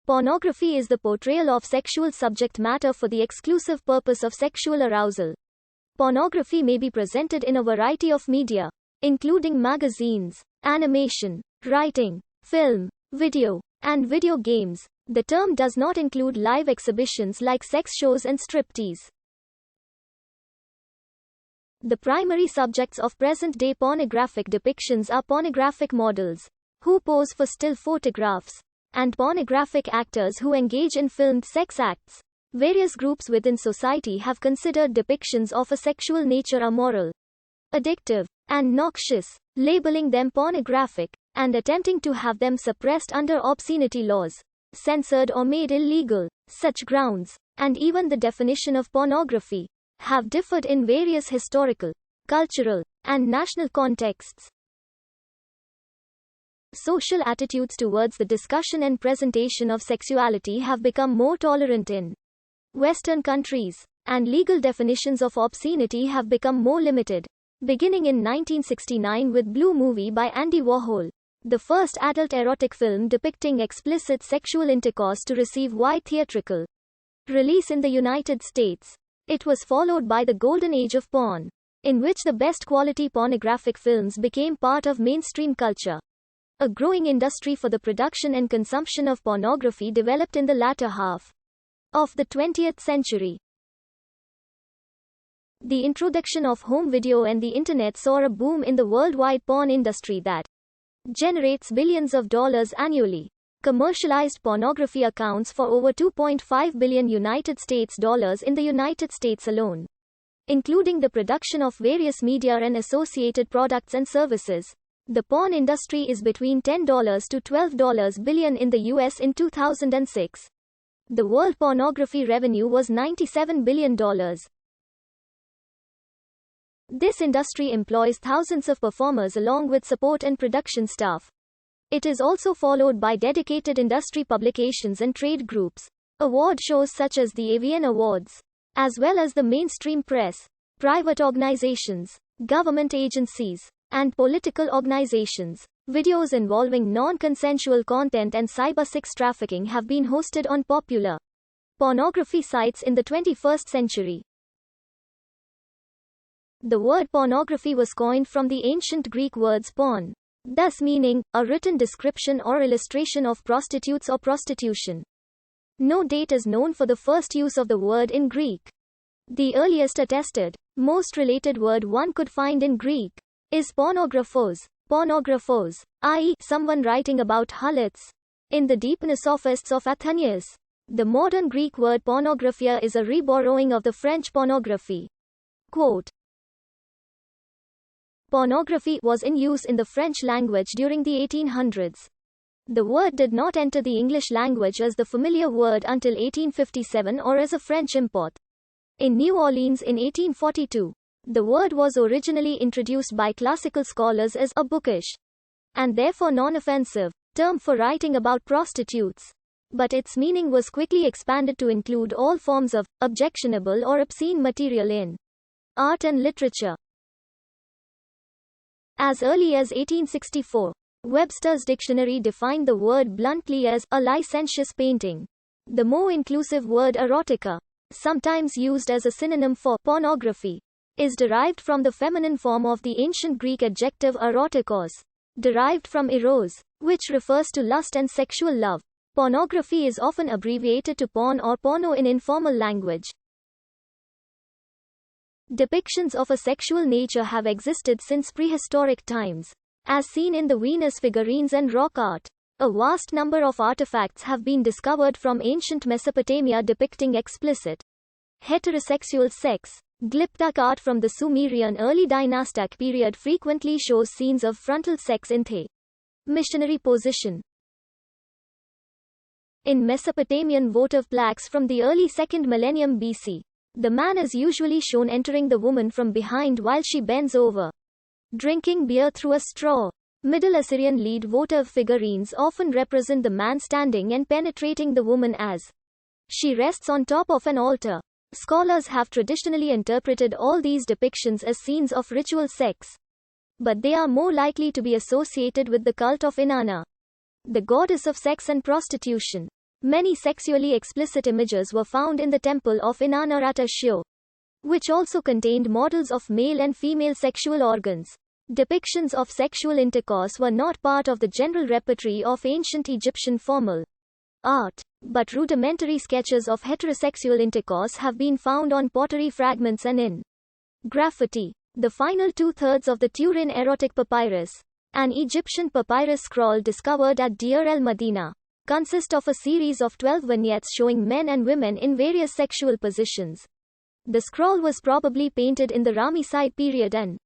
Pornography is the portrayal of sexual subject matter for the exclusive purpose of sexual arousal. Pornography may be presented in a variety of media, including magazines, animation, writing, film, video, and video games. The term does not include live exhibitions like sex shows and striptease. The primary subjects of present-day pornographic depictions are pornographic models, who pose for still photographs, and pornographic actors who engage in filmed sex acts. Various groups within society have considered depictions of a sexual nature immoral, addictive, and noxious, labeling them pornographic, and attempting to have them suppressed under obscenity laws, censored or made illegal. Such grounds, and even the definition of pornography, have differed in various historical, cultural, and national contexts. Social attitudes towards the discussion and presentation of sexuality have become more tolerant in Western countries, and legal definitions of obscenity have become more limited. Beginning in 1969 with Blue Movie by Andy Warhol, the first adult erotic film depicting explicit sexual intercourse to receive wide theatrical release in the United States. It was followed by the golden age of porn, in which the best quality pornographic films became part of mainstream culture. A growing industry for the production and consumption of pornography developed in the latter half of the 20th century. The introduction of home video and the internet saw a boom in the worldwide porn industry that generates billions of dollars annually. Commercialized pornography accounts for over $2.5 billion United States dollars in the United States alone, including the production of various media and associated products and services. The porn industry is between $10 to $12 billion in the US in 2006. The world pornography revenue was $97 billion. This industry employs thousands of performers along with support and production staff. It is also followed by dedicated industry publications and trade groups, award shows such as the AVN Awards, as well as the mainstream press, private organizations, government agencies, and political organizations. Videos involving non-consensual content and cyber sex trafficking have been hosted on popular pornography sites in the 21st century. The word pornography was coined from the ancient Greek words porn, thus meaning a written description or illustration of prostitutes or prostitution. No date is known for the first use of the word in Greek. The earliest attested, most related word one could find in Greek is pornographos, i.e., someone writing about harlots in the deep sophists of Athenius. The modern Greek word pornographia is a reborrowing of the French pornography. Quote, pornography was in use in the French language during the 1800s. The word did not enter the English language as the familiar word until 1857 or as a French import. In New Orleans in 1842, the word was originally introduced by classical scholars as a bookish, and therefore non-offensive, term for writing about prostitutes. But its meaning was quickly expanded to include all forms of objectionable or obscene material in art and literature. As early as 1864, Webster's dictionary defined the word bluntly as a licentious painting. The more inclusive word erotica, sometimes used as a synonym for pornography, is derived from the feminine form of the ancient Greek adjective erotikos, derived from eros, which refers to lust and sexual love. Pornography is often abbreviated to porn or porno in informal language. Depictions of a sexual nature have existed since prehistoric times, as seen in the Venus figurines and rock art. A vast number of artifacts have been discovered from ancient Mesopotamia depicting explicit heterosexual sex. Glyptic art from the Sumerian early dynastic period frequently shows scenes of frontal sex in the missionary position. In Mesopotamian votive plaques from the early 2nd millennium BC, the man is usually shown entering the woman from behind while she bends over, drinking beer through a straw. Middle Assyrian lead votive figurines often represent the man standing and penetrating the woman as she rests on top of an altar. Scholars have traditionally interpreted all these depictions as scenes of ritual sex, but they are more likely to be associated with the cult of Inanna, the goddess of sex and prostitution. Many sexually explicit images were found in the temple of Inanna-Shio, which also contained models of male and female sexual organs. Depictions of sexual intercourse were not part of the general repertory of ancient Egyptian formal art, but rudimentary sketches of heterosexual intercourse have been found on pottery fragments and in graffiti. The final two-thirds of the Turin erotic papyrus, an Egyptian papyrus scroll discovered at Deir el-Medina, consist of a series of 12 vignettes showing men and women in various sexual positions. The scroll was probably painted in the Ramesside period and